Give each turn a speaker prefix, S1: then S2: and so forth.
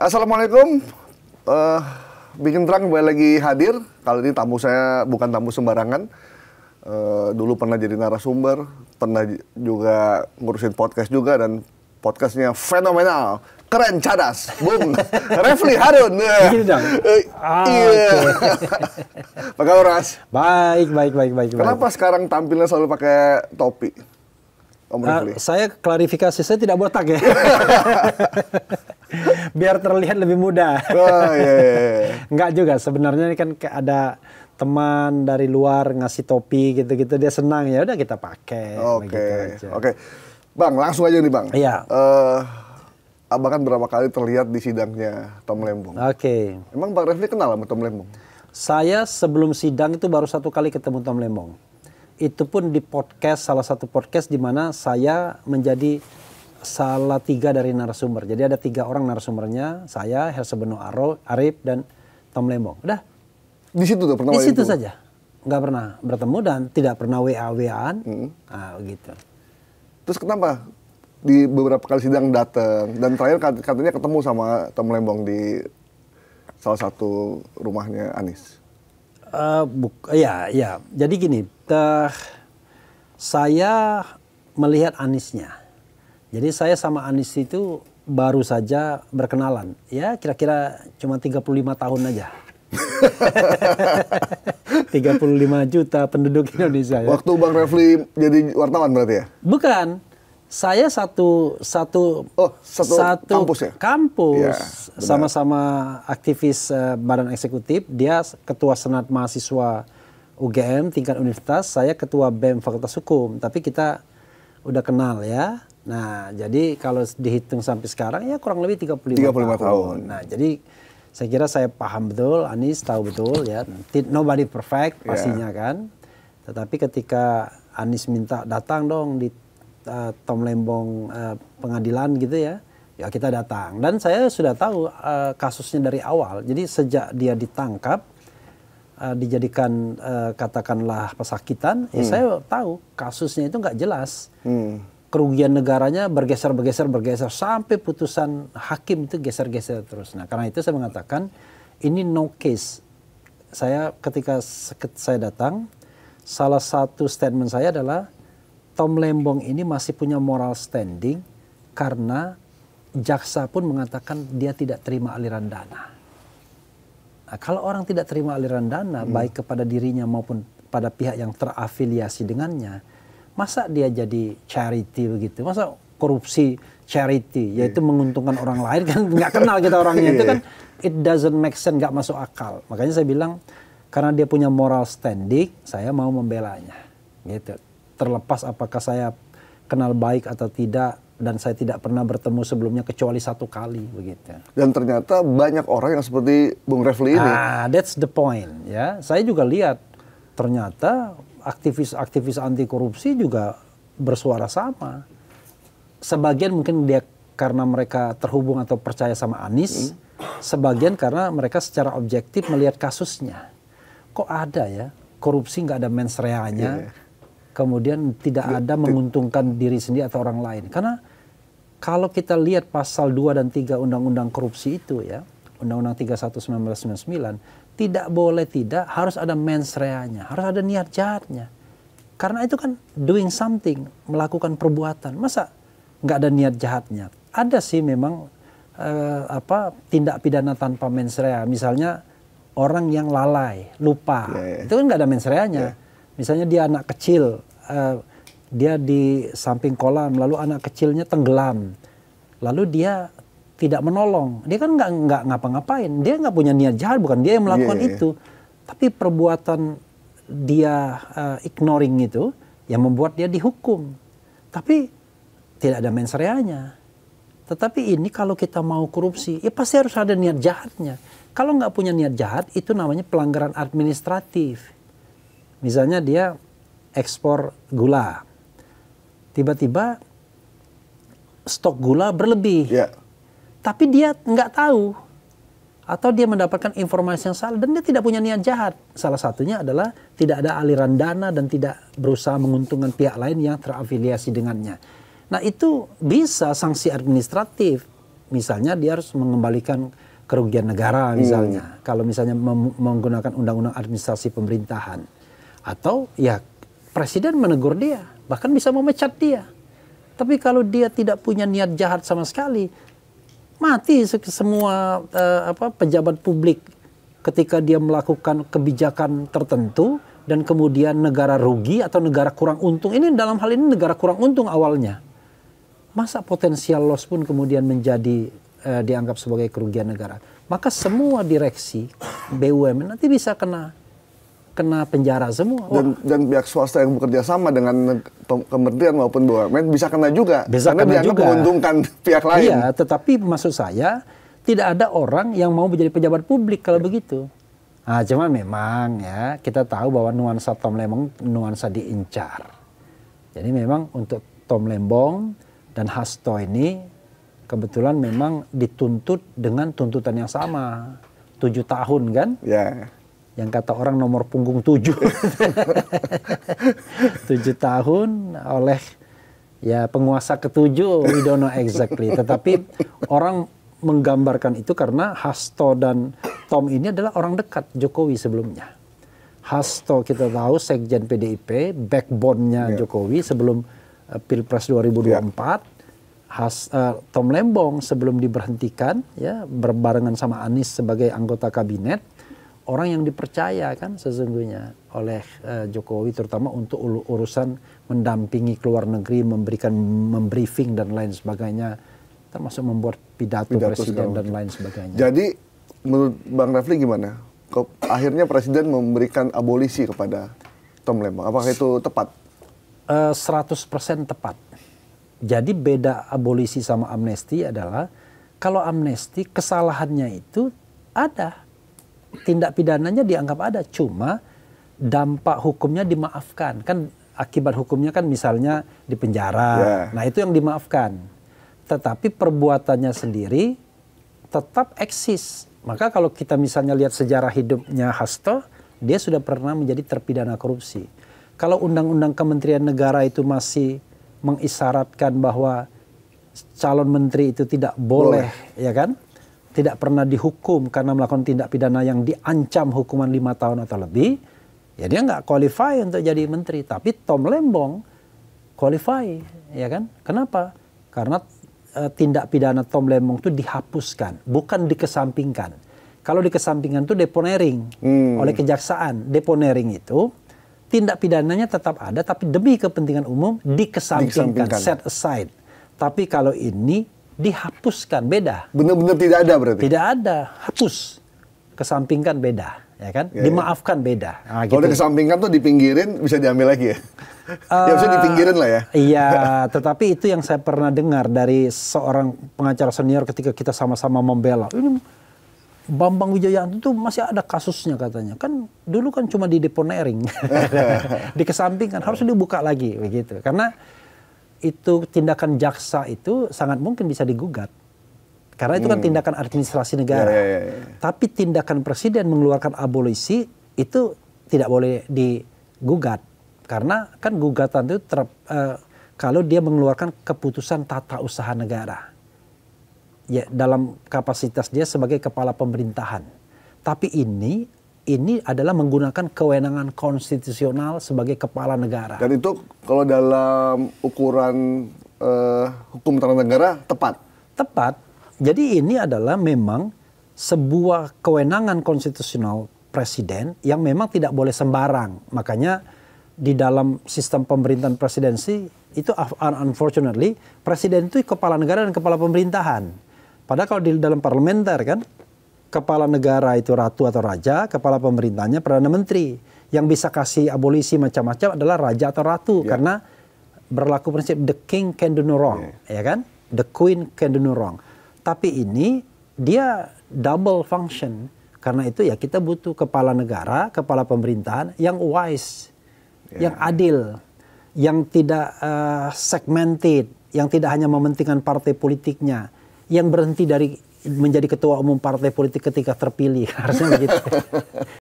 S1: Assalamualaikum. Bikin Terang kembali lagi hadir. Kali ini tamu saya bukan tamu sembarangan. Dulu pernah jadi narasumber, pernah juga ngurusin podcast juga, dan podcastnya fenomenal, keren, cadas, Bung Refli Harun.
S2: Gini dong.
S1: Iya. Apa kabar, Mas?
S2: Baik.
S1: Kenapa sekarang tampilnya selalu pakai topi, Om Refli?
S2: Saya klarifikasi, saya tidak botak ya. Biar terlihat lebih muda.
S1: Oh, iya.
S2: Enggak juga, sebenarnya ini kan ada teman dari luar ngasih topi gitu-gitu, dia senang, ya udah kita pakai.
S1: Oke. Bang, langsung aja nih, Bang.
S2: Iya.
S1: Abang kan berapa kali terlihat di sidangnya Tom Lembong.
S2: Oke.
S1: Emang Bang Refli kenal sama Tom Lembong?
S2: Saya sebelum sidang itu baru 1 kali ketemu Tom Lembong. Itu pun di podcast, salah satu podcast di mana saya menjadi salah 3 dari narasumber. Jadi ada 3 orang narasumbernya, saya, Herse Beno Arif, dan Tom Lembong. Udah.
S1: Di situ tuh pernah?
S2: Di situ saja. Nggak pernah bertemu dan tidak pernah WA-WAan. Nah, gitu.
S1: Terus kenapa di beberapa kali sidang datang, dan terakhir katanya ketemu sama Tom Lembong di salah satu rumahnya Anies?
S2: Ya. Jadi gini, saya melihat Aniesnya. Jadi saya sama Anies itu baru saja berkenalan. Ya kira-kira cuma 35 tahun aja. 35 juta penduduk Indonesia ya.
S1: Waktu Bang Refli jadi wartawan berarti ya?
S2: Bukan. Saya satu
S1: kampus ya?
S2: Kampus.
S1: Ya,
S2: sama-sama aktivis badan eksekutif. Dia ketua senat mahasiswa UGM tingkat universitas, saya ketua BEM Fakultas Hukum. Tapi kita udah kenal ya. Nah, jadi kalau dihitung sampai sekarang ya kurang lebih 35 tahun. Nah, jadi saya kira saya paham betul, Anies tahu betul ya. Nobody perfect pastinya kan. Tetapi ketika Anies minta datang dong di Tom Lembong pengadilan gitu ya, ya kita datang. Dan saya sudah tahu kasusnya dari awal. Jadi sejak dia ditangkap, dijadikan katakanlah pesakitan, ya saya tahu kasusnya itu nggak jelas. Kerugian negaranya bergeser sampai putusan hakim itu geser-geser terus. Nah, karena itu saya mengatakan ini no case. Saya ketika saya datang, salah satu statement saya adalah Tom Lembong ini masih punya moral standing karena jaksa pun mengatakan dia tidak terima aliran dana. Nah, kalau orang tidak terima aliran dana baik kepada dirinya maupun pada pihak yang terafiliasi dengannya, masa dia jadi charity begitu? Masa korupsi charity, yaitu menguntungkan orang lain, kan nggak kenal kita orangnya. Itu kan it doesn't make sense, nggak masuk akal. Makanya saya bilang karena dia punya moral standing, saya mau membelanya. Gitu. Terlepas apakah saya kenal baik atau tidak, dan saya tidak pernah bertemu sebelumnya kecuali 1 kali begitu.
S1: Dan ternyata banyak orang yang seperti Bung Refli ini.
S2: That's the point ya. Saya juga lihat ternyata aktivis anti korupsi juga bersuara sama. Sebagian mungkin dia karena mereka terhubung atau percaya sama Anies, sebagian karena mereka secara objektif melihat kasusnya. Kok ada ya korupsi nggak ada mens rea-nya, kemudian tidak ada menguntungkan diri sendiri atau orang lain. Karena kalau kita lihat pasal 2 dan 3 Undang-Undang Korupsi itu ya, Undang-Undang 31 1999, tidak boleh tidak, harus ada mens rea-nya, harus ada niat jahatnya. Karena itu kan doing something, melakukan perbuatan. Masa nggak ada niat jahatnya? Ada sih memang tindak pidana tanpa mens rea. Misalnya orang yang lalai, lupa, itu kan nggak ada mens rea-nya. Misalnya dia anak kecil, dia di samping kolam, lalu anak kecilnya tenggelam, lalu dia tidak menolong, dia kan nggak ngapa-ngapain, dia nggak punya niat jahat, bukan dia yang melakukan itu, tapi perbuatan dia ignoring itu yang membuat dia dihukum, tapi tidak ada mens rea-nya. Tetapi ini kalau kita mau korupsi, ya pasti harus ada niat jahatnya. Kalau nggak punya niat jahat, itu namanya pelanggaran administratif. Misalnya dia ekspor gula, tiba-tiba stok gula berlebih. Tapi dia nggak tahu, atau dia mendapatkan informasi yang salah dan dia tidak punya niat jahat. Salah satunya adalah tidak ada aliran dana dan tidak berusaha menguntungkan pihak lain yang terafiliasi dengannya. Nah itu bisa sanksi administratif, Misalnya dia harus mengembalikan kerugian negara misalnya. Kalau misalnya menggunakan undang-undang administrasi pemerintahan. Atau ya presiden menegur dia, bahkan bisa memecat dia. Tapi kalau dia tidak punya niat jahat sama sekali, mati semua pejabat publik ketika dia melakukan kebijakan tertentu dan kemudian negara rugi atau negara kurang untung. Ini dalam hal ini negara kurang untung awalnya. Masa potensial loss pun kemudian menjadi dianggap sebagai kerugian negara. Maka semua direksi BUMN nanti bisa kena penjara semua.
S1: Dan pihak swasta yang bekerja sama dengan kementerian maupun BUMN bisa kena juga.
S2: Bisa
S1: karena
S2: kena
S1: dianggap
S2: juga.
S1: menguntungkan pihak lain.
S2: Iya, tetapi maksud saya tidak ada orang yang mau menjadi pejabat publik kalau begitu. Nah, cuma memang ya kita tahu bahwa nuansa Tom Lembong nuansa diincar. Jadi memang untuk Tom Lembong dan Hasto ini kebetulan memang dituntut dengan tuntutan yang sama. 7 tahun kan?
S1: Ya.
S2: Yang kata orang nomor punggung 7. 7 tahun oleh ya penguasa ketujuh, we don't know exactly. Tetapi orang menggambarkan itu karena Hasto dan Tom ini adalah orang dekat Jokowi sebelumnya. Hasto kita tahu sekjen PDIP, backbone-nya Jokowi sebelum Pilpres 2024. Tom Lembong sebelum diberhentikan ya berbarengan sama Anies sebagai anggota kabinet, orang yang dipercaya kan sesungguhnya oleh Jokowi terutama untuk urusan mendampingi ke luar negeri, membriefing dan lain sebagainya, termasuk membuat pidato presiden dan lain sebagainya.
S1: Jadi menurut Bang Refli gimana? Akhirnya presiden memberikan abolisi kepada Tom Lembong. Apakah itu tepat?
S2: 100% tepat. Jadi beda abolisi sama amnesti adalah kalau amnesti kesalahannya itu ada. Tindak pidananya dianggap ada. Cuma dampak hukumnya dimaafkan. Kan akibat hukumnya kan misalnya di penjara. Nah itu yang dimaafkan. Tetapi perbuatannya sendiri tetap eksis. Maka kalau kita misalnya lihat sejarah hidupnya Hasto, dia sudah pernah menjadi terpidana korupsi. Kalau undang-undang Kementerian Negara itu masih mengisyaratkan bahwa calon menteri itu tidak boleh, ya kan? Tidak pernah dihukum karena melakukan tindak pidana yang diancam hukuman 5 tahun atau lebih, ya dia nggak qualify untuk jadi menteri. Tapi Tom Lembong qualify, ya kan? Kenapa? Karena tindak pidana Tom Lembong itu dihapuskan, bukan dikesampingkan. Kalau dikesampingkan itu deponering oleh kejaksaan. Deponering itu tindak pidananya tetap ada, tapi demi kepentingan umum dikesampingkan, set aside. Tapi kalau ini dihapuskan, beda.
S1: Benar-benar tidak ada berarti?
S2: Tidak ada, hapus. Kesampingkan beda, ya kan? Dimaafkan beda. Nah,
S1: kalau
S2: gitu.
S1: dikesampingkan tuh di pinggirin bisa diambil lagi ya? Ya bisa dipinggirin lah ya?
S2: Iya, tetapi itu yang saya pernah dengar dari seorang pengacara senior ketika kita sama-sama membela. Ini Bambang Wijoyanto itu masih ada kasusnya katanya. Kan dulu kan cuma di deponering. Dikesampingkan, harus dibuka lagi begitu. Karena itu tindakan jaksa itu sangat mungkin bisa digugat. Karena itu kan tindakan administrasi negara. Tapi tindakan presiden mengeluarkan abolisi itu tidak boleh digugat. Karena kan gugatan itu kalau dia mengeluarkan keputusan tata usaha negara. Ya, dalam kapasitas dia sebagai kepala pemerintahan. Tapi ini adalah menggunakan kewenangan konstitusional sebagai kepala negara.
S1: Dan itu kalau dalam ukuran hukum tata negara tepat?
S2: Tepat. Jadi ini adalah memang sebuah kewenangan konstitusional presiden yang memang tidak boleh sembarang. Makanya di dalam sistem pemerintahan presidensi itu unfortunately presiden itu kepala negara dan kepala pemerintahan. Padahal kalau di dalam parlementer kan, kepala negara itu ratu atau raja, kepala pemerintahnya perdana menteri. Yang bisa kasih abolisi macam-macam adalah raja atau ratu, karena berlaku prinsip the king can do no wrong, ya kan? The queen can do no wrong. Tapi ini dia double function, karena itu ya kita butuh kepala negara, kepala pemerintahan yang wise, yang adil, yang tidak segmented, yang tidak hanya mementingkan partai politiknya, yang berhenti dari menjadi ketua umum partai politik ketika terpilih, harusnya begitu.